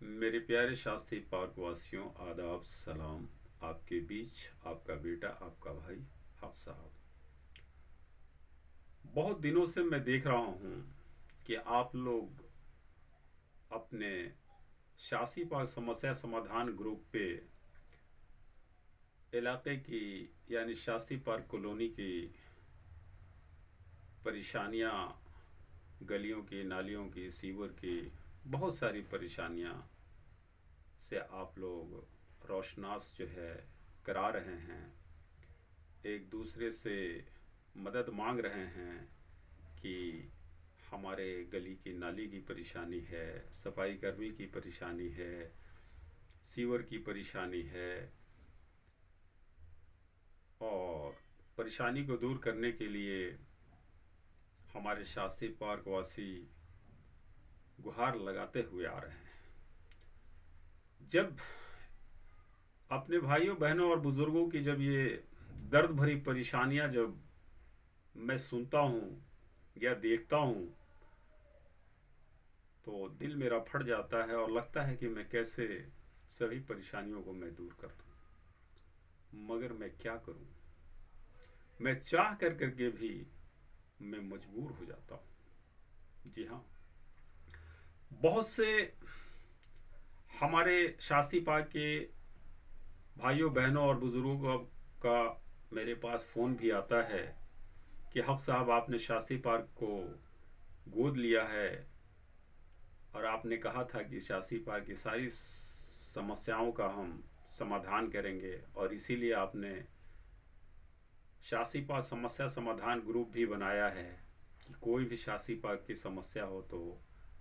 मेरे प्यारे शास्त्री पार्क वासियों, आदाब सलाम। आपके बीच आपका बेटा, आपका भाई हक साहब। बहुत दिनों से मैं देख रहा हूँ कि आप लोग अपने शास्त्री पार्क समस्या समाधान ग्रुप पे इलाके की यानी शास्त्री पार्क कॉलोनी की परेशानियाँ, गलियों की, नालियों की, सीवर की, बहुत सारी परेशानियाँ से आप लोग रोशनास जो है करा रहे हैं। एक दूसरे से मदद मांग रहे हैं कि हमारे गली की नाली की परेशानी है, सफाई कर्मी की परेशानी है, सीवर की परेशानी है, और परेशानी को दूर करने के लिए हमारे शास्त्री पार्क वासी गुहार लगाते हुए आ रहे हैं। जब अपने भाइयों बहनों और बुजुर्गों की जब ये दर्द भरी परेशानियां जब मैं सुनता हूँ या देखता हूँ, तो दिल मेरा फट जाता है और लगता है कि मैं कैसे सभी परेशानियों को मैं दूर कर दूं। मगर मैं क्या करूं? मैं चाह कर करके भी मैं मजबूर हो जाता हूं। जी हाँ, बहुत से हमारे शास्त्री पार्क के भाइयों बहनों और बुजुर्गों का मेरे पास फ़ोन भी आता है कि हक साहब, आपने शास्त्री पार्क को गोद लिया है और आपने कहा था कि शास्त्री पार्क की सारी समस्याओं का हम समाधान करेंगे, और इसीलिए आपने शास्त्री पार्क समस्या समाधान ग्रुप भी बनाया है कि कोई भी शास्त्री पार्क की समस्या हो तो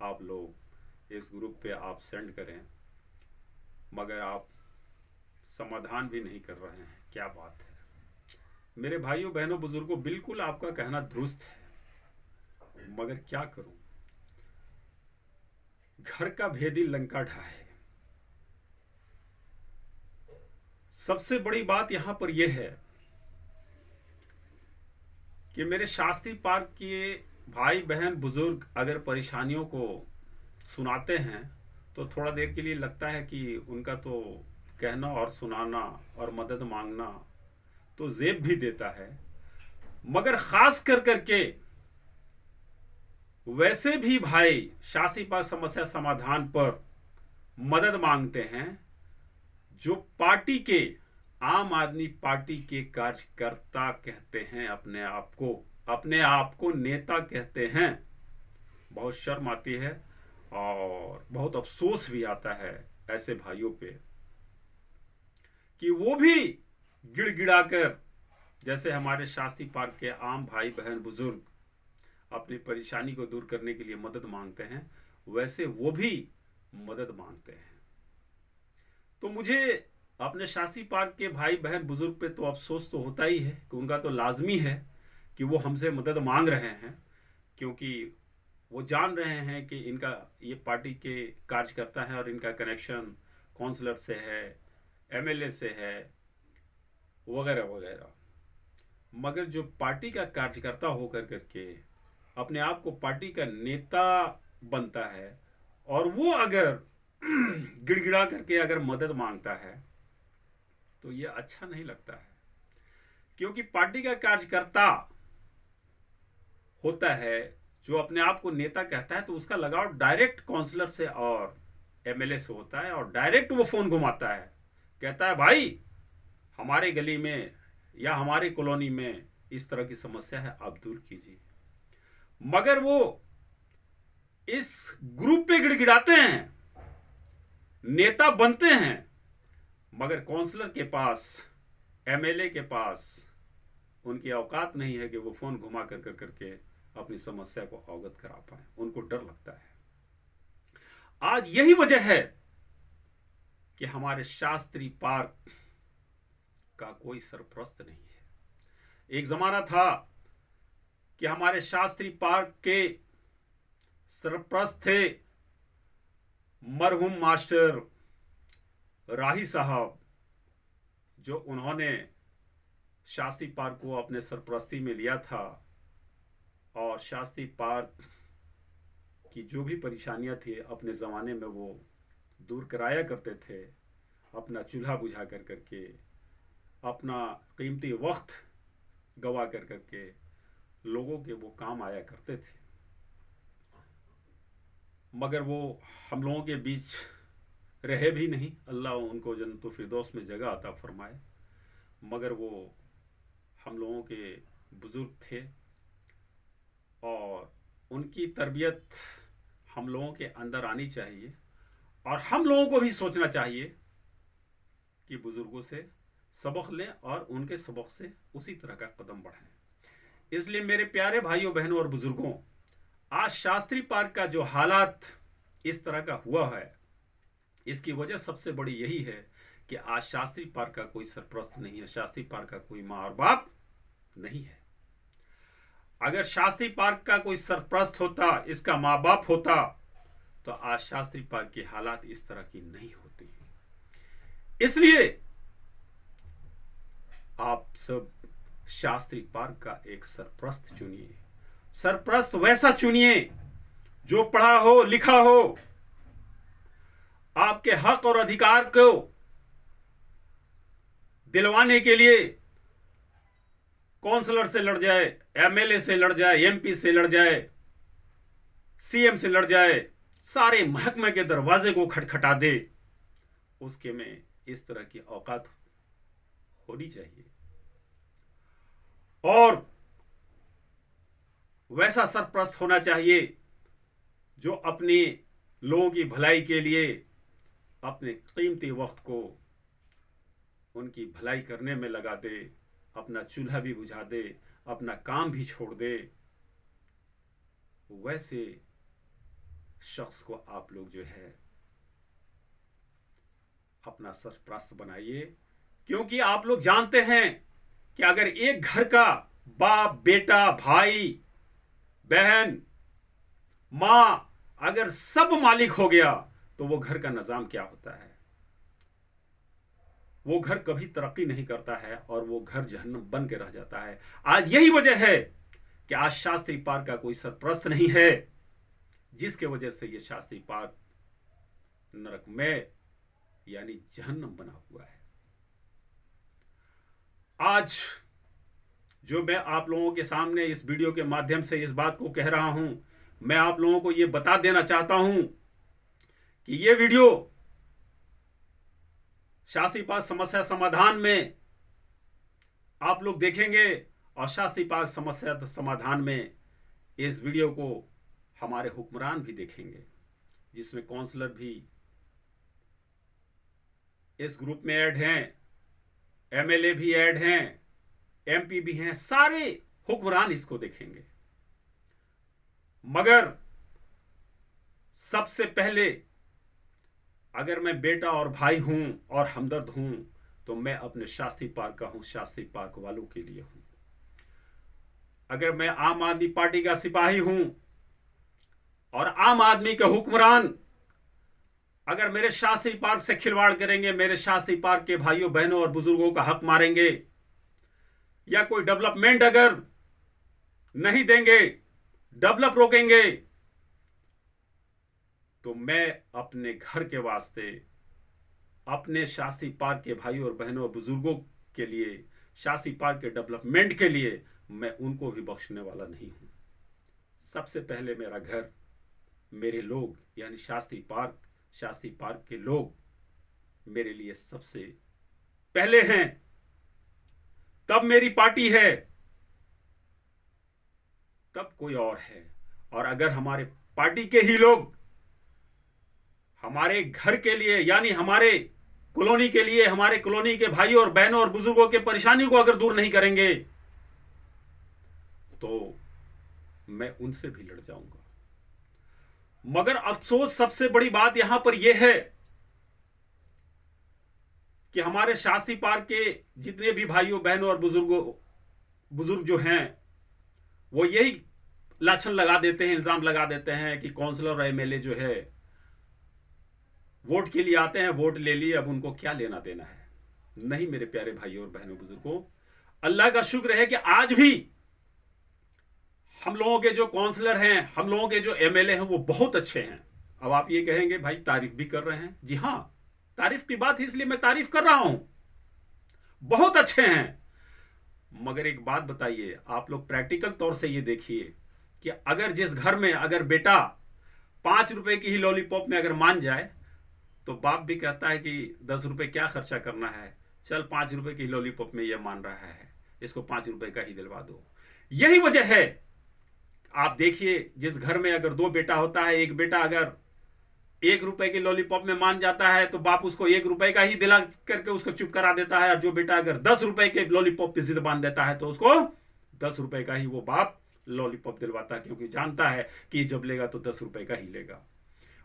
आप लोग इस ग्रुप पे आप सेंड करें। मगर आप समाधान भी नहीं कर रहे हैं। क्या बात है मेरे भाइयों बहनों बुजुर्गों, बिल्कुल आपका कहना दुरुस्त है, मगर क्या करूं? घर का भेदी लंका ढाए। सबसे बड़ी बात यहां पर यह है कि मेरे शास्त्री पार्क के भाई बहन बुजुर्ग अगर परेशानियों को सुनाते हैं तो थोड़ा देर के लिए लगता है कि उनका तो कहना और सुनाना और मदद मांगना तो जेब भी देता है। मगर खास कर करके वैसे भी भाई शास्त्री पार्क समस्या समाधान पर मदद मांगते हैं जो पार्टी के, आम आदमी पार्टी के कार्यकर्ता कहते हैं अपने आप को नेता कहते हैं। बहुत शर्म आती है और बहुत अफसोस भी आता है ऐसे भाइयों पे कि वो भी गिड़गिड़ाकर, जैसे हमारे शास्त्री पार्क के आम भाई बहन बुजुर्ग अपनी परेशानी को दूर करने के लिए मदद मांगते हैं, वैसे वो भी मदद मांगते हैं। तो मुझे अपने शास्त्री पार्क के भाई बहन बुजुर्ग पे तो अफसोस तो होता ही है कि उनका तो लाजमी है कि वो हमसे मदद मांग रहे हैं, क्योंकि वो जान रहे हैं कि इनका ये पार्टी के कार्यकर्ता हैं और इनका कनेक्शन काउंसलर से है, एमएलए से है, वगैरह वगैरह। मगर जो पार्टी का कार्यकर्ता होकर करके अपने आप को पार्टी का नेता बनता है और वो अगर गिड़गिड़ा करके अगर मदद मांगता है तो ये अच्छा नहीं लगता है। क्योंकि पार्टी का कार्यकर्ता होता है जो अपने आप को नेता कहता है, तो उसका लगाव डायरेक्ट काउंसलर से और एमएलए से होता है, और डायरेक्ट वो फोन घुमाता है, कहता है भाई हमारे गली में या हमारी कॉलोनी में इस तरह की समस्या है, आप दूर कीजिए। मगर वो इस ग्रुप पे गिड़गिड़ाते हैं, नेता बनते हैं, मगर काउंसलर के पास, एमएलए के पास उनकी औकात नहीं है कि वो फोन घुमा कर करके अपनी समस्या को अवगत करा पाए। उनको डर लगता है। आज यही वजह है कि हमारे शास्त्री पार्क का कोई सरप्रस्त नहीं है। एक जमाना था कि हमारे शास्त्री पार्क के सरप्रस्त थे मरहूम मास्टर राही साहब, जो उन्होंने शास्त्री पार्क को अपने सरप्रस्ती में लिया था और शास्त्री पार्क की जो भी परेशानियां थी अपने ज़माने में वो दूर कराया करते थे, अपना चूल्हा बुझा कर करके, अपना कीमती वक्त गवा कर करके लोगों के वो काम आया करते थे। मगर वो हम लोगों के बीच रहे भी नहीं, अल्लाह उनको जन्नतुल फिरदौस में जगह अता फरमाए। मगर वो हम लोगों के बुजुर्ग थे और उनकी तरबियत हम लोगों के अंदर आनी चाहिए और हम लोगों को भी सोचना चाहिए कि बुजुर्गों से सबक लें और उनके सबक से उसी तरह का कदम बढ़ाएं। इसलिए मेरे प्यारे भाइयों बहनों और बुजुर्गों, आज शास्त्री पार्क का जो हालात इस तरह का हुआ है, इसकी वजह सबसे बड़ी यही है कि आज शास्त्री पार्क का कोई सरपरस्त नहीं है, शास्त्री पार्क का कोई माँ और बाप नहीं है। अगर शास्त्री पार्क का कोई सरपरस्त होता, इसका माँ बाप होता, तो आज शास्त्री पार्क की हालात इस तरह की नहीं होती। इसलिए आप सब शास्त्री पार्क का एक सरपरस्त चुनिए। सरपरस्त वैसा चुनिए जो पढ़ा हो, लिखा हो, आपके हक और अधिकार को दिलवाने के लिए काउंसलर से लड़ जाए, एमएलए से लड़ जाए, एमपी से लड़ जाए, सीएम से लड़ जाए, सारे महकमे के दरवाजे को खटखटा दे। उसके में इस तरह की औकात होनी चाहिए और वैसा सरपरस्त होना चाहिए जो अपने लोगों की भलाई के लिए अपने कीमती वक्त को उनकी भलाई करने में लगा दे, अपना चूल्हा भी बुझा दे, अपना काम भी छोड़ दे। वैसे शख्स को आप लोग जो है अपना सरपरस्त बनाइए, क्योंकि आप लोग जानते हैं कि अगर एक घर का बाप, बेटा, भाई, बहन, मां अगर सब मालिक हो गया तो वो घर का निजाम क्या होता है। वो घर कभी तरक्की नहीं करता है और वो घर जहन्नम बन के रह जाता है। आज यही वजह है कि आज शास्त्री पार्क का कोई सरपरस्त नहीं है, जिसके वजह से ये शास्त्री पार्क नरकमय यानी जहन्नम बना हुआ है। आज जो मैं आप लोगों के सामने इस वीडियो के माध्यम से इस बात को कह रहा हूं, मैं आप लोगों को यह बता देना चाहता हूं कि यह वीडियो शास्त्री पार्क समस्या समाधान में आप लोग देखेंगे और शास्त्री पार्क समस्या समाधान में इस वीडियो को हमारे हुक्मरान भी देखेंगे, जिसमें काउंसलर भी इस ग्रुप में ऐड हैं, एमएलए भी ऐड हैं, एमपी भी हैं, सारे हुक्मरान इसको देखेंगे। मगर सबसे पहले अगर मैं बेटा और भाई हूं और हमदर्द हूं तो मैं अपने शास्त्री पार्क का हूं, शास्त्री पार्क वालों के लिए हूं। अगर मैं आम आदमी पार्टी का सिपाही हूं और आम आदमी के हुक्मरान अगर मेरे शास्त्री पार्क से खिलवाड़ करेंगे, मेरे शास्त्री पार्क के भाइयों बहनों और बुजुर्गों का हक मारेंगे या कोई डेवलपमेंट अगर नहीं देंगे, डेवलप रोकेंगे, तो मैं अपने घर के वास्ते, अपने शास्त्री पार्क के भाइयों और बहनों और बुजुर्गों के लिए, शास्त्री पार्क के डेवलपमेंट के लिए मैं उनको भी बख्शने वाला नहीं हूं। सबसे पहले मेरा घर, मेरे लोग यानी शास्त्री पार्क के लोग मेरे लिए सबसे पहले हैं, तब मेरी पार्टी है, तब कोई और है। और अगर हमारे पार्टी के ही लोग हमारे घर के लिए यानी हमारे कॉलोनी के लिए, हमारे कॉलोनी के भाइयों और बहनों और बुजुर्गों के परेशानी को अगर दूर नहीं करेंगे तो मैं उनसे भी लड़ जाऊंगा। मगर अफसोस सबसे बड़ी बात यहां पर यह है कि हमारे शास्त्री पार्क के जितने भी भाइयों बहनों और बुजुर्ग जो हैं वो यही लाछन लगा देते हैं, इल्जाम लगा देते हैं कि काउंसलर और एमएलए जो है वोट के लिए आते हैं, वोट ले लिए, अब उनको क्या लेना देना है। नहीं मेरे प्यारे भाइयों और बहनों बुजुर्गों, अल्लाह का शुक्र है कि आज भी हम लोगों के जो काउंसलर हैं, हम लोगों के जो एमएलए हैं वो बहुत अच्छे हैं। अब आप ये कहेंगे भाई तारीफ भी कर रहे हैं। जी हाँ, तारीफ की बात है इसलिए मैं तारीफ कर रहा हूं, बहुत अच्छे हैं। मगर एक बात बताइए, आप लोग प्रैक्टिकल तौर से ये देखिए कि अगर जिस घर में अगर बेटा 5 रुपए की ही लॉलीपॉप में अगर मान जाए, तो बाप भी कहता है कि 10 रुपए क्या खर्चा करना है, चल 5 रुपए की लॉलीपॉप में ये मान रहा है, इसको 5 रुपए का ही दिलवा दो। यही वजह है, आप देखिए जिस घर में अगर 2 बेटा होता है, एक बेटा अगर 1 रुपए की लॉलीपॉप में मान जाता है तो बाप उसको 1 रुपए का ही दिला करके उसको चुप करा देता है, और जो बेटा अगर 10 रुपए के लॉलीपॉप पे जिद बांध देता है तो उसको 10 रुपए का ही वो बाप लॉलीपॉप दिलवाता है, क्योंकि जानता है कि जब लेगा तो 10 रुपए का ही लेगा।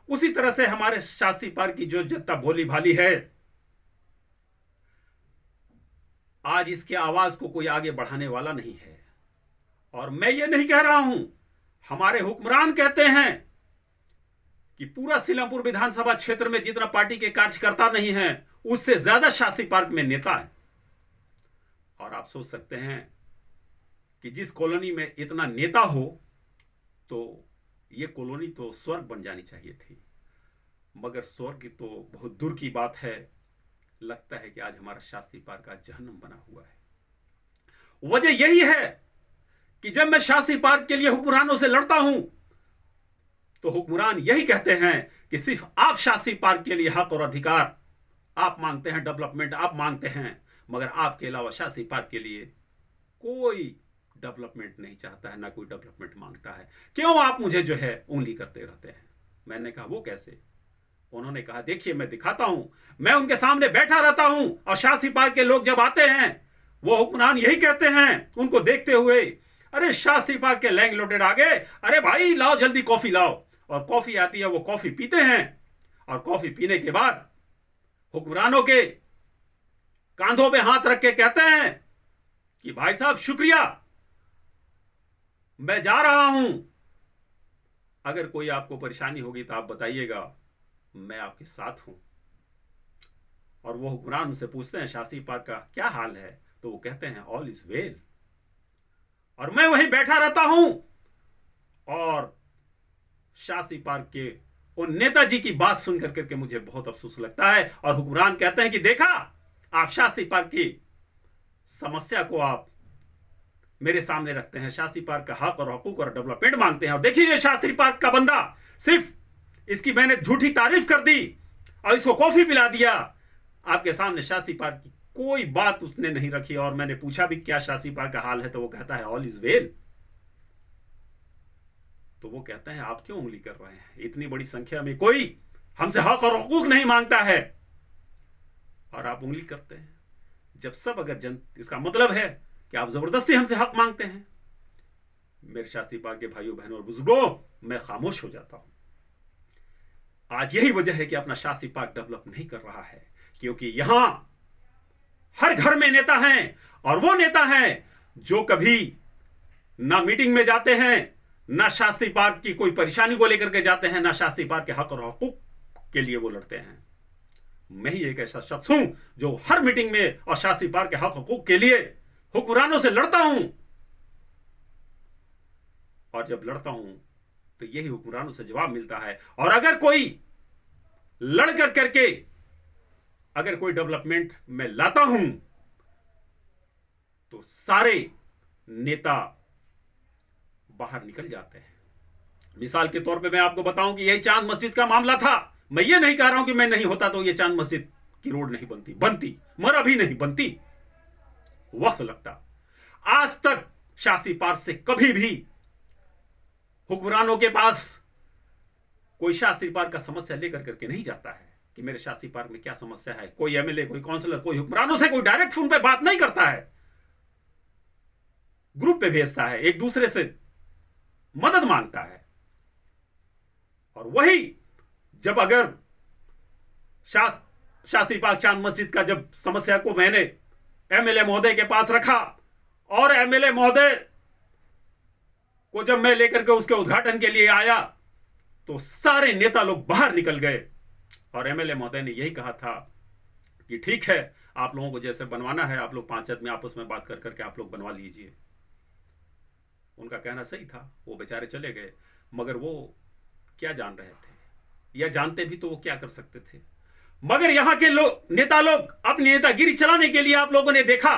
उसी तरह से हमारे शास्त्री पार्क की जो जनता भोली भाली है, आज इसके आवाज को कोई आगे बढ़ाने वाला नहीं है। और मैं ये नहीं कह रहा हूं, हमारे हुक्मरान कहते हैं कि पूरा सीलमपुर विधानसभा क्षेत्र में जितना पार्टी के कार्यकर्ता नहीं है, उससे ज्यादा शास्त्री पार्क में नेता है। और आप सोच सकते हैं कि जिस कॉलोनी में इतना नेता हो तो ये कॉलोनी तो स्वर्ग बन जानी चाहिए थी, मगर स्वर्ग तो बहुत दूर की बात है। लगता है कि आज हमारा शास्त्री पार्क का जहन्नम बना हुआ है। वजह यही है कि जब मैं शास्त्री पार्क के लिए हुक्मरानों से लड़ता हूं तो हुक्मरान यही कहते हैं कि सिर्फ आप शास्त्री पार्क के लिए हक और अधिकार आप मांगते हैं, डेवलपमेंट आप मांगते हैं, मगर आपके अलावा शास्त्री पार्क के लिए कोई डेवलपमेंट नहीं चाहता है, ना कोई डेवलपमेंट मांगता है। क्यों आप मुझे जो है उंगली करते रहते हैं? मैंने कहा वो कैसे? उन्होंने कहा देखिए मैं दिखाता हूं, मैं उनके सामने बैठा रहता हूं और शास्त्री पार्क के लोग जब आते हैं वो हुक्मरान यही कहते हैं उनको देखते हुए, अरे शास्त्री पार्क के लैंग लोडेड आ गए, अरे भाई लाओ जल्दी कॉफी लाओ। और कॉफी आती है, वो कॉफी पीते हैं, और कॉफी पीने के बाद हुक्मरानों के कांधों पे हाथ रख के कहते हैं कि भाई साहब शुक्रिया, मैं जा रहा हूं, अगर कोई आपको परेशानी होगी तो आप बताइएगा, मैं आपके साथ हूं। और वो हुक्मरान उनसे पूछते हैं शास्त्री पार्क का क्या हाल है, तो वो कहते हैं ऑल इज वेल। और मैं वहीं बैठा रहता हूं और शास्त्री पार्क के उन नेताजी की बात सुनकर करके मुझे बहुत अफसोस लगता है। और हुक्मरान कहते हैं कि देखा, आप शास्त्री पार्क की समस्या को आप मेरे सामने रखते हैं, शास्त्री पार्क का हक और हकूक और डेवलपमेंट मांगते हैं, और देखिए शास्त्री पार्क का बंदा, सिर्फ इसकी मैंने झूठी तारीफ कर दी और इसको कॉफी पिला दिया, आपके सामने शास्त्री पार्क की कोई बात उसने नहीं रखी। और मैंने पूछा भी क्या शास्त्री पार्क का हाल है, तो वो कहता है ऑल इज वेल। तो वो कहते हैं आप क्यों उंगली कर रहे हैं? इतनी बड़ी संख्या में कोई हमसे हक और हकूक नहीं मांगता है और आप उंगली करते हैं। जब सब अगर इसका मतलब है कि आप जबरदस्ती हमसे हक मांगते हैं। मेरे शास्त्री पार्क के भाइयों बहनों और बुजुर्गों, मैं खामोश हो जाता हूं। आज यही वजह है कि अपना शास्त्री पार्क डेवलप नहीं कर रहा है, क्योंकि यहां हर घर में नेता हैं, और वो नेता हैं जो कभी ना मीटिंग में जाते हैं, ना शास्त्री पार्क की कोई परेशानी को लेकर के जाते हैं, ना शास्त्री पार्क के हक और हकूक के लिए वो लड़ते हैं। मैं ही एक ऐसा शख्स हूं जो हर मीटिंग में और शास्त्री पार्क के हक हकूक के लिए हुक्मरानों से लड़ता हूं, और जब लड़ता हूं तो यही हुक्मरानों से जवाब मिलता है। और अगर कोई लड़ कर करके अगर कोई डेवलपमेंट मैं लाता हूं तो सारे नेता बाहर निकल जाते हैं। मिसाल के तौर पे मैं आपको बताऊं कि यही चांद मस्जिद का मामला था। मैं ये नहीं कह रहा हूं कि मैं नहीं होता तो ये चांद मस्जिद की रोड नहीं बनती, मगर अभी नहीं बनती, वक्त लगता। आज तक शास्त्री पार्क से कभी भी हुक्मरानों के पास कोई शास्त्री पार्क का समस्या लेकर करके नहीं जाता है कि मेरे शास्त्री पार्क में क्या समस्या है। कोई एमएलए, कोई काउंसलर, कोई हुक्मरानों से कोई डायरेक्ट फोन पे बात नहीं करता है, ग्रुप पे भेजता है, एक दूसरे से मदद मांगता है। और वही जब अगर शास्त्री पार्क चांद मस्जिद का जब समस्या को मैंने एमएलए महोदय के पास रखा, और एमएलए महोदय को जब मैं लेकर के उसके उद्घाटन के लिए आया तो सारे नेता लोग बाहर निकल गए, और एमएलए महोदय ने यही कहा था कि ठीक है, आप लोगों को जैसे बनवाना है, आप लोग 5 आदमी आपस में बात कर करके आप लोग बनवा लीजिए। उनका कहना सही था, वो बेचारे चले गए, मगर वो क्या जान रहे थे या जानते भी तो वो क्या कर सकते थे। मगर यहां के लोग, नेता लोग, अपनी नेतागिरी चलाने के लिए आप लोगों ने देखा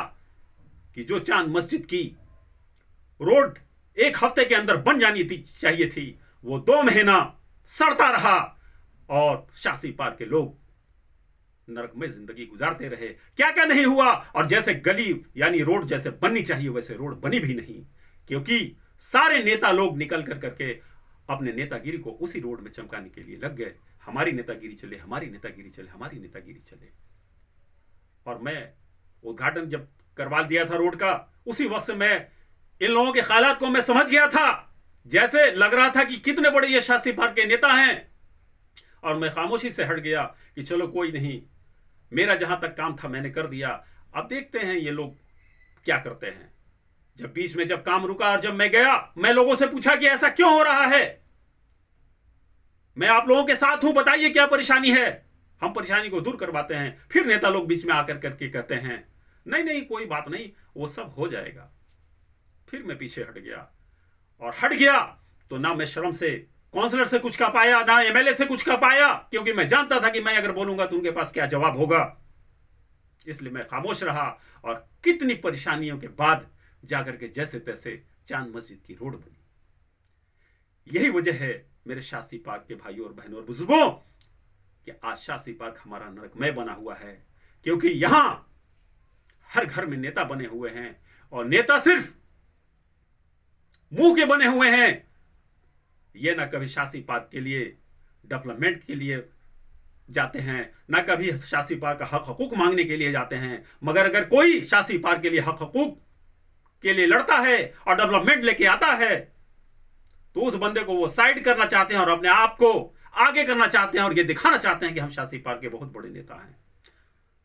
कि जो चांद मस्जिद की रोड 1 हफ्ते के अंदर बन जानी चाहिए थी, वो 2 महीना सड़ता रहा और शासी पार के लोग नरकमय जिंदगी गुजारते रहे। क्या क्या नहीं हुआ। और जैसे गली यानी रोड जैसे बननी चाहिए वैसे रोड बनी भी नहीं, क्योंकि सारे नेता लोग निकल कर करके अपने नेतागिरी को उसी रोड में चमकाने के लिए लग गए। हमारी नेतागिरी चले, हमारी नेतागिरी चले, हमारी नेतागिरी चले। और मैं उद्घाटन जब करवा दिया था रोड का, उसी वक्त से मैं इन लोगों के ख्यालात को मैं समझ गया था। जैसे लग रहा था कि कितने बड़े ये शासी पार के नेता हैं। और मैं खामोशी से हट गया कि चलो कोई नहीं, मेरा जहां तक काम था मैंने कर दिया, अब देखते हैं ये लोग क्या करते हैं। जब बीच में जब काम रुका और जब मैं गया, मैं लोगों से पूछा कि ऐसा क्यों हो रहा है, मैं आप लोगों के साथ हूं, बताइए क्या परेशानी है। हम परेशानी को दूर करवाते हैं। फिर नेता लोग बीच में आकर करके कहते हैं नहीं नहीं कोई बात नहीं, वो सब हो जाएगा। फिर मैं पीछे हट गया, और हट गया तो ना मैं शर्म से काउंसलर से कुछ कह पाया, ना एमएलए से कुछ कह पाया, क्योंकि मैं जानता था कि मैं अगर बोलूंगा तो उनके पास क्या जवाब होगा। इसलिए मैं खामोश रहा। और कितनी परेशानियों के बाद जाकर के जैसे तैसे चांद मस्जिद की रोड बनी। यही वजह है मेरे शास्त्री पार्क के भाइयों और बहनों और बुजुर्गों कि आज शास्त्री पार्क हमारा नरकमय बना हुआ है, क्योंकि यहां हर घर में नेता बने हुए हैं। और नेता सिर्फ मुंह के बने हुए हैं। ये ना कभी शास्त्री पार्क के लिए डेवलपमेंट के लिए जाते हैं, ना कभी शास्त्री पार्क का हक हकूक मांगने के लिए जाते हैं। मगर अगर कोई शास्त्री पार्क के लिए हक हकूक के लिए लड़ता है और डेवलपमेंट लेके आता है, तो उस बंदे को वो साइड करना चाहते हैं और अपने आप को आगे करना चाहते हैं और ये दिखाना चाहते हैं कि हम शास्त्री पार्क के बहुत बड़े नेता हैं।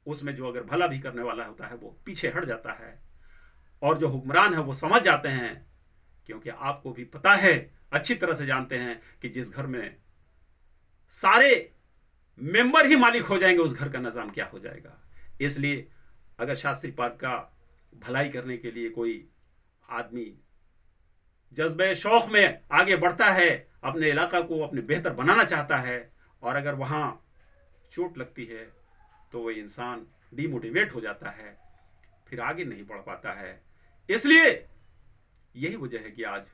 उसमें जो अगर भला भी करने वाला होता है वो पीछे हट जाता है। और जो हुक्मरान है वो समझ जाते हैं, क्योंकि आपको भी पता है, अच्छी तरह से जानते हैं कि जिस घर में सारे मेंबर ही मालिक हो जाएंगे उस घर का निजाम क्या हो जाएगा। इसलिए अगर शास्त्री पार्क का भलाई करने के लिए कोई आदमी जज्बे शौक में आगे बढ़ता है, अपने इलाका को अपने बेहतर बनाना चाहता है, और अगर वहां चोट लगती है तो वह इंसान डिमोटिवेट हो जाता है, फिर आगे नहीं बढ़ पाता है। इसलिए यही वजह है कि आज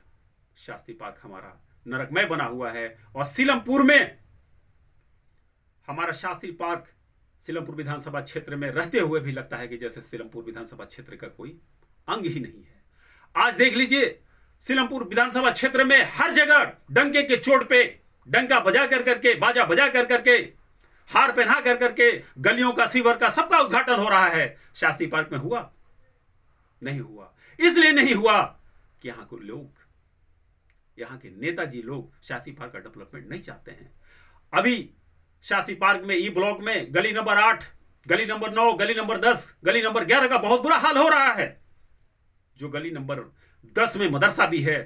शास्त्री पार्क हमारा नरकमय बना हुआ है। और सीलमपुर में हमारा शास्त्री पार्क सीलमपुर विधानसभा क्षेत्र में रहते हुए भी लगता है कि जैसे सीलमपुर विधानसभा क्षेत्र का कोई अंग ही नहीं है। आज देख लीजिए, सीलमपुर विधानसभा क्षेत्र में हर जगह डंके के चोट पे डंका बजा कर करके, बाजा बजा कर करके, हार पहना कर करके गलियों का, सीवर का, सबका उद्घाटन हो रहा है। शास्त्री पार्क में हुआ? नहीं हुआ। इसलिए नहीं हुआ कि यहां के लोग, यहां के नेताजी लोग शास्त्री पार्क का डेवलपमेंट नहीं चाहते हैं। अभी शास्त्री पार्क में ई ब्लॉक में गली नंबर 8, गली नंबर 9, गली नंबर 10, गली नंबर 11 का बहुत बुरा हाल हो रहा है। जो गली नंबर 10 में मदरसा भी है,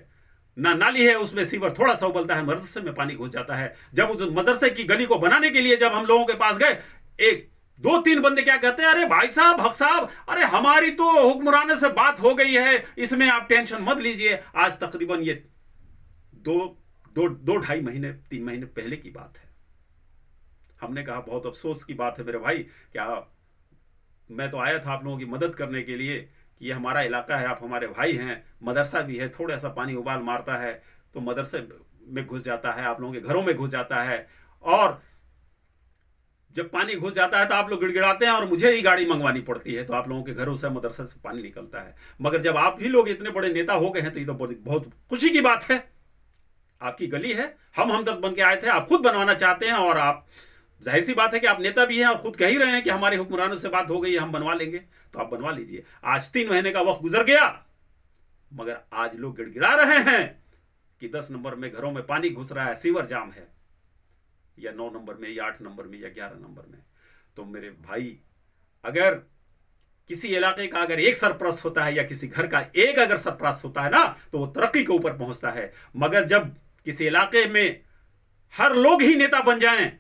ना नाली है, उसमें सीवर थोड़ा सा उबलता है, मदरसे में पानी घुस जाता है। जब उस मदरसे की गली को बनाने के लिए जब हम लोगों के पास गए, 1-2-3 बंदे क्या कहते हैं, अरे भाई साहब, हक साहब, अरे हमारी तो हुक्मरानों से बात हो गई है, इसमें आप टेंशन मत लीजिए। आज तकरीबन ये 2-2.5 महीने 3 महीने पहले की बात है। हमने कहा बहुत अफसोस की बात है मेरे भाई, क्या मैं तो आया था आप लोगों की मदद करने के लिए कि ये हमारा इलाका है, आप हमारे भाई हैं, मदरसा भी है, थोड़ा सा पानी उबाल मारता है तो मदरसे में घुस जाता है, आप लोगों के घरों में घुस जाता है, और जब पानी घुस जाता है तो आप लोग गिड़गिड़ाते हैं और मुझे ही गाड़ी मंगवानी पड़ती है, तो आप लोगों के घरों से, मदरसे से पानी निकलता है। मगर जब आप ही लोग इतने बड़े नेता हो गए हैं तो ये तो बहुत खुशी की बात है। आपकी गली है, हम हमदर्द बन के आए थे, आप खुद बनवाना चाहते हैं, और आप, जाहिर सी बात है कि आप नेता भी हैं और खुद कह ही रहे हैं कि हमारे हुक्मरानों से बात हो गई है, हम बनवा लेंगे, तो आप बनवा लीजिए। आज 3 महीने का वक्त गुजर गया, मगर आज लोग गिड़गिड़ा रहे हैं कि 10 नंबर में घरों में पानी घुस रहा है, सीवर जाम है, या 9 नंबर में, या 8 नंबर में, या 11 नंबर में। तो मेरे भाई, अगर किसी इलाके का अगर एक सरपरस्त होता है या किसी घर का एक अगर सरपरस्त होता है ना, तो वो तरक्की के ऊपर पहुंचता है। मगर जब किसी इलाके में हर लोग ही नेता बन जाएं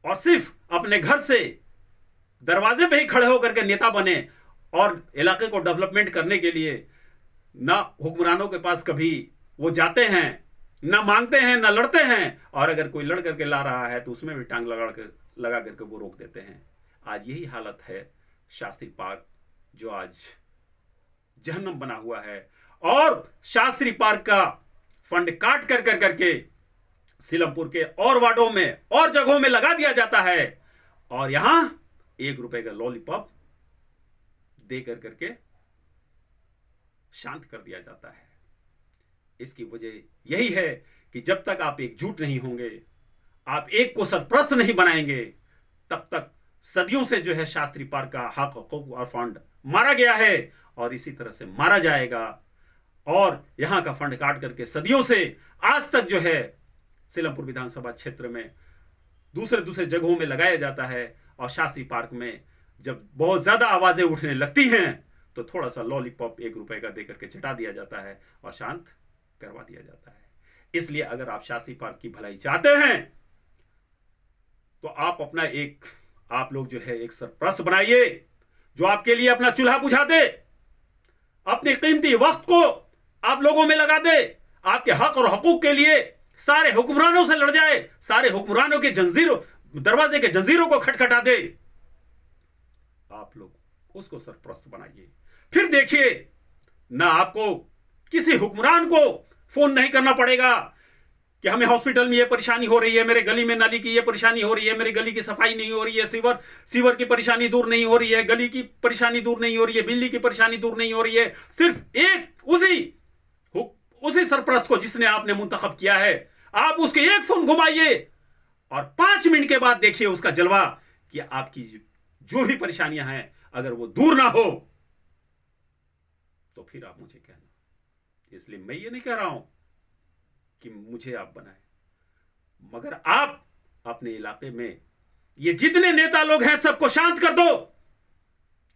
और सिर्फ अपने घर से दरवाजे पे ही खड़े होकर के नेता बने, और इलाके को डेवलपमेंट करने के लिए ना हुक्मरानों के पास कभी वो जाते हैं, ना मांगते हैं ना लड़ते हैं, और अगर कोई लड़ करके ला रहा है तो उसमें भी टांग लगा करके वो रोक देते हैं। आज यही हालत है शास्त्री पार्क, जो आज जहन्नम बना हुआ है। और शास्त्री पार्क का फंड काट कर करके सीलमपुर के और वार्डों में और जगहों में लगा दिया जाता है, और यहां 1 रुपए का लॉलीपॉप दे करके शांत कर दिया जाता है। इसकी वजह यही है कि जब तक आप एकजुट नहीं होंगे, आप एक को सरप्रस्त नहीं बनाएंगे, तब तक सदियों से जो है शास्त्री पार्क का हक हकूक और फंड मारा गया है और इसी तरह से मारा जाएगा। और यहां का फंड काट करके सदियों से आज तक जो है सीलमपुर विधानसभा क्षेत्र में दूसरे जगहों में लगाया जाता है, और शास्त्री पार्क में जब बहुत ज्यादा आवाजें उठने लगती हैं तो थोड़ा सा लॉलीपॉप 1 रुपए का देकर के चटा दिया जाता है और शांत करवा दिया जाता है। इसलिए अगर आप शास्त्री पार्क की भलाई चाहते हैं तो आप लोग जो है एक सरप्रस्त बनाइए, जो आपके लिए अपना चूल्हा बुझा दे, अपने कीमती वक्त को आप लोगों में लगा दे, आपके हक और हकूक के लिए सारे हुक्मरानों से लड़ जाए, सारे हुक्मरानों के दरवाजे के जंजीरों को खटखटा दे। आप लोग उसको सरप्रस्त बनाइए। फिर देखिए, ना आपको किसी हुक्मरान को फोन नहीं करना पड़ेगा कि हमें हॉस्पिटल में ये परेशानी हो रही है, मेरे गली में नाली की ये परेशानी हो रही है, मेरी गली की सफाई नहीं हो रही है, सीवर की परेशानी दूर नहीं हो रही है, गली की परेशानी दूर नहीं हो रही है, बिजली की परेशानी दूर नहीं हो रही है। सिर्फ एक उसी सरप्रस्त को जिसने आपने मुंतखब किया है, आप उसके एक फोन घुमाइए और 5 मिनट के बाद देखिए उसका जलवा कि आपकी जो भी परेशानियां हैं अगर वो दूर ना हो तो फिर आप मुझे कहना। इसलिए मैं ये नहीं कह रहा हूं कि मुझे आप बनाए, मगर आप अपने इलाके में ये जितने नेता लोग हैं सबको शांत कर दो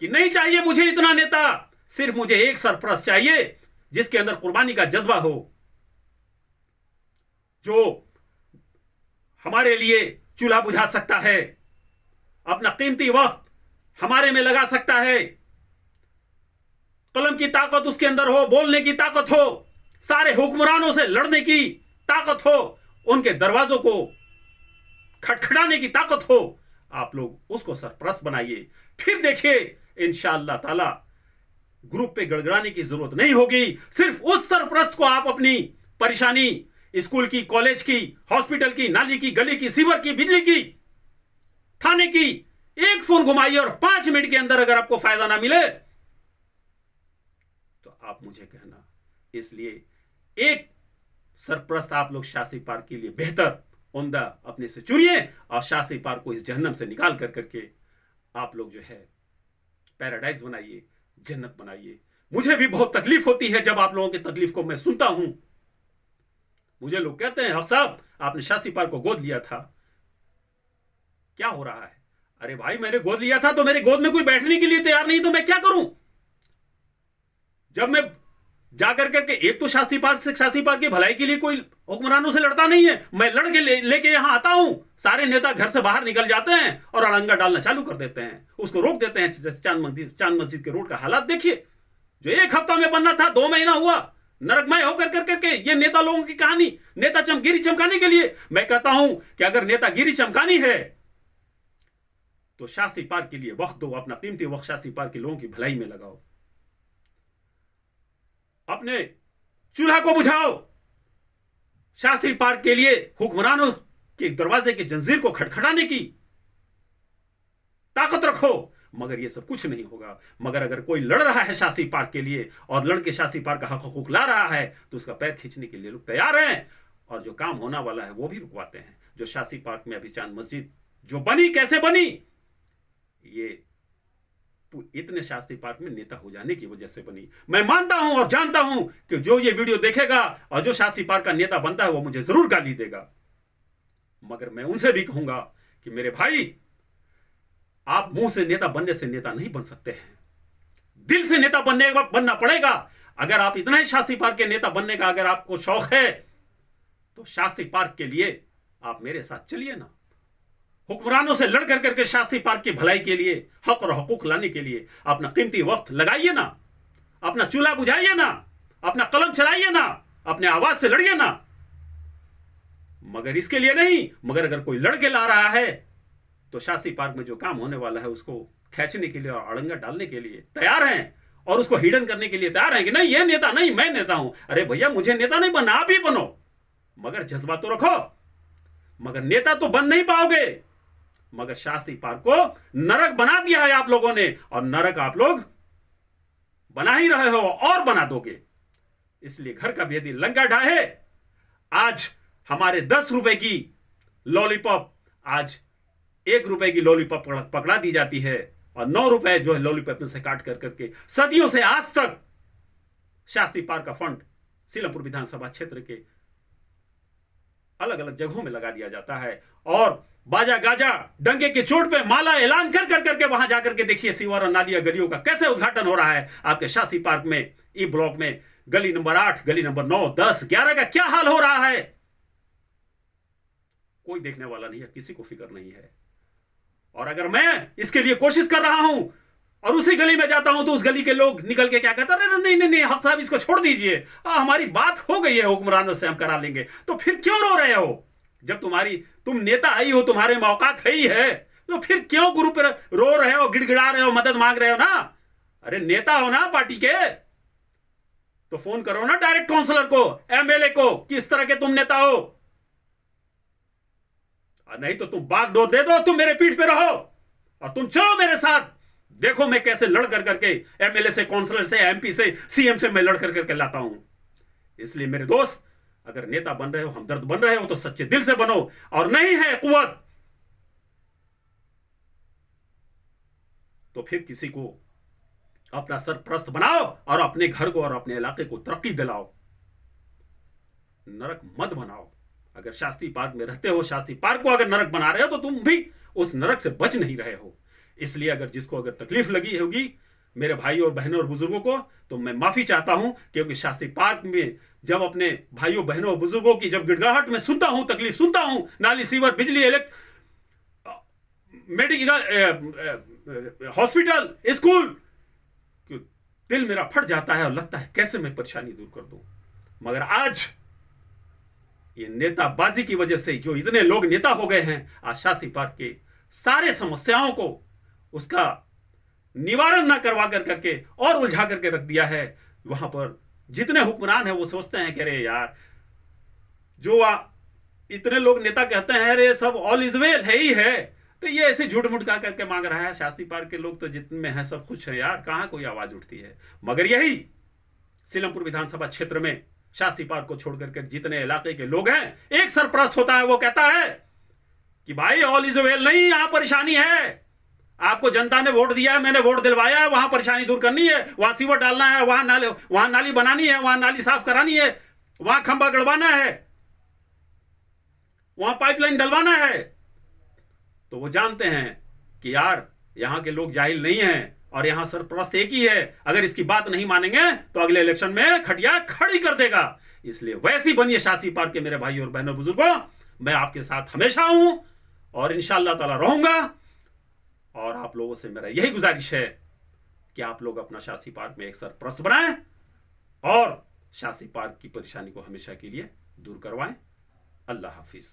कि नहीं चाहिए मुझे इतना नेता, सिर्फ मुझे एक सरप्रस्त चाहिए जिसके अंदर कुर्बानी का जज्बा हो, जो हमारे लिए चूल्हा बुझा सकता है, अपना कीमती वक्त हमारे में लगा सकता है, कलम की ताकत उसके अंदर हो, बोलने की ताकत हो, सारे हुक्मरानों से लड़ने की ताकत हो, उनके दरवाजों को खटखटाने की ताकत हो। आप लोग उसको सरप्रस्त बनाइए। फिर देखिए इंशाअल्लाह ताला ग्रुप पे गड़गड़ाने की जरूरत नहीं होगी। सिर्फ उस सरप्रस्त को आप अपनी परेशानी स्कूल की, कॉलेज की, हॉस्पिटल की, नाली की, गली की, सीवर की, बिजली की, थाने की एक फोन घुमाइए और 5 मिनट के अंदर अगर आपको फायदा ना मिले तो आप मुझे कहना। इसलिए एक सरप्रस्त आप लोग शास्त्री पार्क के लिए बेहतर उम्दा अपने से चुनिए और शास्त्री पार्क को इस जहन्नम से निकाल करके आप लोग जो है पैराडाइज बनाइए, जन्नत बनाइए। मुझे भी बहुत तकलीफ होती है जब आप लोगों की तकलीफ को मैं सुनता हूं। मुझे लोग कहते हैं हक साहब आपने शास्त्री पार्क को गोद लिया था, क्या हो रहा है? अरे भाई मैंने गोद लिया था तो मेरे गोद में कोई बैठने के लिए तैयार नहीं तो मैं क्या करूं? जब मैं जाकर करके एक तो शास्त्री पार्क की भलाई के लिए कोई हुक्मरानों से लड़ता नहीं है, मैं लड़के लेके यहां आता हूं, सारे नेता घर से बाहर निकल जाते हैं और अड़ंगा डालना चालू कर देते हैं, उसको रोक देते हैं। चांद मस्जिद के रोड का हालात देखिए, जो 1 हफ्ता में बनना था 2 महीना हुआ, नरकमय होकर करके ये नेता लोगों की कहानी, नेता गिरी चमकाने के लिए। मैं कहता हूं कि अगर नेतागिरी चमकानी है तो शास्त्री पार्क के लिए वक्त दो, अपना कीमती वक्त शास्त्री पार्क के लोगों की भलाई में लगाओ, अपने चूल्हा को बुझाओ, शास्त्री पार्क के लिए हुक्मरानों के दरवाजे के जंजीर को खटखटाने की ताकत रखो। मगर यह सब कुछ नहीं होगा। मगर अगर कोई लड़ रहा है शास्त्री पार्क के लिए और लड़के शास्त्री पार्क का हक हकूक ला रहा है तो उसका पैर खींचने के लिए लोग तैयार हैं, और जो काम होना वाला है वो भी रुकवाते हैं। जो शास्त्री पार्क में अभी चांद मस्जिद जो बनी, कैसे बनी? ये इतने शास्त्री पार्क में नेता हो जाने की वजह से बनी। मैं मानता हूं और जानता हूं कि जो ये वीडियो देखेगा और जो शास्त्री पार्क का नेता बनता है वो मुझे जरूर गाली देगा, मगर मैं उनसे भी कहूंगा कि मेरे भाई, आप मुंह से नेता बनने से नेता नहीं बन सकते हैं, दिल से नेता बनना पड़ेगा। अगर आप इतना ही शास्त्री पार्क के नेता बनने का अगर आपको शौक है तो शास्त्री पार्क के लिए आप मेरे साथ चलिए ना, हुक्मरानों से लड़ करके शास्त्री पार्क की भलाई के लिए, हक और हकूक लाने के लिए अपना कीमती वक्त लगाइए ना, अपना चूल्हा बुझाइए ना, अपना कलम चलाइए ना, अपने आवाज से लड़िए ना। मगर इसके लिए नहीं, मगर अगर कोई लड़के ला रहा है तो शास्त्री पार्क में जो काम होने वाला है उसको खींचने के लिए और अड़ंगा डालने के लिए तैयार हैं और उसको हिडन करने के लिए तैयार हैं कि नहीं ये नेता नहीं, मैं नेता हूं। अरे भैया, मुझे नेता नहीं बनना, आप ही बनो, मगर जज्बा तो रखो। मगर नेता तो बन नहीं पाओगे। मगर शास्त्री पार्क को नरक बना दिया है आप लोगों ने, और नरक आप लोग बना ही रहे हो और बना दोगे। इसलिए घर का भेदी लंका ढाहे। आज हमारे 10 रुपए की लॉलीपॉप आज 1 रुपए की लॉलीपॉप पकड़ा दी जाती है, और 9 रुपए जो है लॉलीपॉप में से काट कर करके सदियों से आज तक शास्त्री पार्क का फंड सीलमपुर विधानसभा क्षेत्र के अलग अलग जगहों में लगा दिया जाता है। और बाजा गाजा डंके के चोट पे माला ऐलान कर कर करके वहां जाकर के देखिए सीवर और नालिया गलियों का कैसे उद्घाटन हो रहा है आपके शास्त्री पार्क में, ई ब्लॉक में, गली नंबर 8, गली नंबर 9, 10, 11 का क्या हाल हो रहा है। कोई देखने वाला नहीं है, किसी को फिक्र नहीं है। और अगर मैं इसके लिए कोशिश कर रहा हूं और उसी गली में जाता हूं तो उस गली के लोग निकल के क्या कहते हैं, नहीं नहीं नहीं हक साहब इसको छोड़ दीजिए, हमारी बात हो गई है हुक्मरानों से, हम करा लेंगे। तो फिर क्यों रो रहे हो? जब तुम नेता आई हो, तुम्हारे मौकात है ही है, तो फिर क्यों गुरु पर रो रहे हो, गिड़गिड़ा रहे हो, मदद मांग रहे हो ना? अरे नेता हो ना पार्टी के, तो फोन करो ना डायरेक्ट काउंसलर को, एमएलए को, किस तरह के तुम नेता हो। नहीं तो तुम बागडोर दे दो, तुम मेरे पीठ पे रहो और तुम चलो मेरे साथ, देखो मैं कैसे लड़ कर करके एमएलए से, काउंसलर से, एमपी से, सीएम से मैं लड़ कर करके लाता हूं। इसलिए मेरे दोस्त, अगर नेता बन रहे हो, हमदर्द बन रहे हो, तो सच्चे दिल से बनो, और नहीं है कुवत तो फिर किसी को अपना सरप्रस्त बनाओ और अपने घर को और अपने इलाके को तरक्की दिलाओ, नरक मत बनाओ। अगर शास्त्री पार्क में रहते हो, शास्त्री पार्क को अगर नरक बना रहे हो, तो तुम भी उस नरक से बच नहीं रहे हो। इसलिए अगर जिसको अगर तकलीफ लगी होगी मेरे भाइयों और बहनों और बुजुर्गों को, तो मैं माफी चाहता हूं, क्योंकि शास्त्री पार्क में जब अपने भाइयों बहनों और बुजुर्गों की जब गिड़गिड़ाहट में सुनता हूं, तकलीफ सुनता हूं, नाली, सीवर, बिजली, मेडिकल, हॉस्पिटल, स्कूल, दिल मेरा फट जाता है और लगता है कैसे मैं परेशानी दूर कर दूं। मगर आज ये नेताबाजी की वजह से जो इतने लोग नेता हो गए हैं, आज शास्त्री पार्क के सारे समस्याओं को उसका निवारण ना करवा कर करके और उलझा करके रख दिया है। वहां पर जितने हुक्मरान हैं वो सोचते हैं कि अरे यार, जो इतने लोग नेता कहते हैं अरे सब ऑल इज वेल है ही है, तो ये ऐसे झूठ मूठ का करके मांग रहा है। शास्त्री पार्क के लोग तो जितने में है सब खुश है यार, कहां कोई आवाज उठती है। मगर यही सीलमपुर विधानसभा क्षेत्र में शास्त्री पार्क को छोड़कर के जितने इलाके के लोग हैं, एक सरप्रस्त होता है, वो कहता है कि भाई ऑल इज वेल नहीं, यहां परेशानी है, आपको जनता ने वोट दिया है, मैंने वोट दिलवाया है, वहां परेशानी दूर करनी है, वहां सीवर डालना है, वहां नाली बनानी है, वहां नाली साफ करानी है, वहां खंबा गड़वाना है, वहां पाइपलाइन डलवाना है। तो वो जानते हैं कि यार यहां के लोग जाहिल नहीं हैं और यहां सरप्रस्त एक ही है, अगर इसकी बात नहीं मानेंगे तो अगले इलेक्शन में खटिया खड़ी कर देगा। इसलिए वैसी बनिए शास्त्री पार्क के मेरे भाई और बहनों बुजुर्गों, मैं आपके साथ हमेशा हूं और इंशाअल्लाह ताला रहूंगा। और आप लोगों से मेरा यही गुजारिश है कि आप लोग अपना शास्त्री पार्क में एक सरप्रस्त बनाएं और शास्त्री पार्क की परेशानी को हमेशा के लिए दूर करवाएं। अल्लाह हाफिज।